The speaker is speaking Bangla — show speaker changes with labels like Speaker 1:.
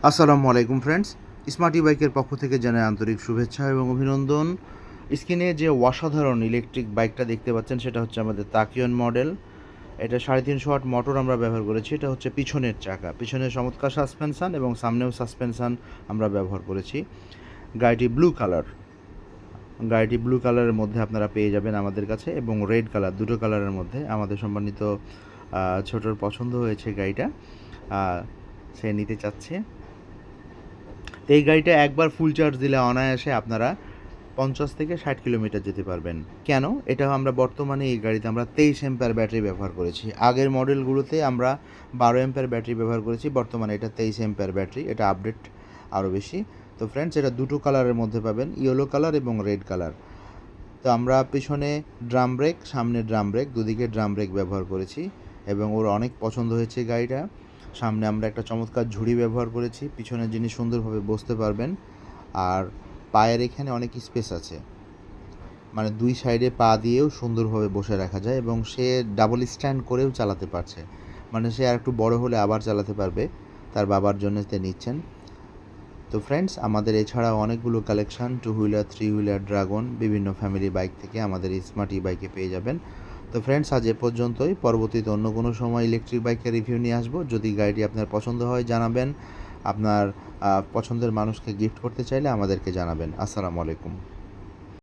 Speaker 1: আসসালামু আলাইকুম ফ্রেন্ডস, স্মার্টি বাইকের পক্ষ থেকে জানাই আন্তরিক শুভেচ্ছা এবং অভিনন্দন। স্ক্রিনে যে অসাধারণ ইলেকট্রিক বাইকটা দেখতে পাচ্ছেন সেটা হচ্ছে আমাদের তাকিয়ন মডেল। এটা 350 ওয়াট মোটর আমরা ব্যবহার করেছি। এটা হচ্ছে পিছনের চাকা, পিছনে চমৎকার সাসপেনশন এবং সামনেও সাসপেনশন আমরা ব্যবহার করেছি। গাড়িটি ব্লু কালারের মধ্যে আপনারা পেয়ে যাবেন আমাদের কাছে, এবং রেড কালার, দুটো কালারের মধ্যে। আমাদের সম্মানিত ছোটোর পছন্দ হয়েছে গাড়িটা, সে নিতে চাচ্ছে। তো এই গাড়িটা একবার ফুল চার্জ দিলে অনায়াসে আপনারা 50 থেকে 60 কিলোমিটার যেতে পারবেন। কেন? এটা আমরা বর্তমানে এই গাড়িতে আমরা 23 অ্যাম্পিয়ার ব্যাটারি ব্যবহার করেছি। আগের মডেলগুলোতে আমরা 12 অ্যাম্পিয়ার ব্যাটারি ব্যবহার করেছি, বর্তমানে এটা 23 অ্যাম্পিয়ার ব্যাটারি। এটা আপডেট আরও বেশি। তো ফ্রেন্ডস, এটা দুটো কালারের মধ্যে পাবেন, ইয়েলো কালার এবং রেড কালার। তো আমরা পিছনে ড্রাম ব্রেক, সামনে ড্রাম ব্রেক, দুদিকে ড্রাম ব্রেক ব্যবহার করেছি এবং ওর অনেক পছন্দ হয়েছে গাড়িটা। সামনে আমরা একটা চমৎকার ঝুড়ি ব্যবহার করেছি, পিছনে যিনি সুন্দরভাবে বসতে পারবেন। আর পায়ের এখানে অনেক স্পেস আছে, মানে দুই সাইডে পা দিয়েও সুন্দরভাবে বসে রাখা যায়, এবং সে ডাবল স্ট্যান্ড করেও চালাতে পারছে। মানে সে আর একটু বড় হলে আবার চালাতে পারবে, তার বাবার জন্য তে নিচ্ছেন। তো ফ্রেন্ডস, আমাদের এছাড়াও অনেকগুলো কালেকশান, 2 হুইলার, 3 হুইলার, ড্রাগন, বিভিন্ন ফ্যামিলি বাইক থেকে আমাদের স্মার্টি বাইকে পেয়ে যাবেন। তো ফ্রেন্ডস, আজ এ পর্যন্তই। পরবর্তীতে অন্য কোনো সময় ইলেকট্রিক বাইকের রিভিউ নিয়ে আসবো। যদি গাড়িটি আপনার পছন্দ হয় জানাবেন। আপনার পছন্দের মানুষকে গিফট করতে চাইলে আমাদেরকে জানাবেন। আসসালামু আলাইকুম।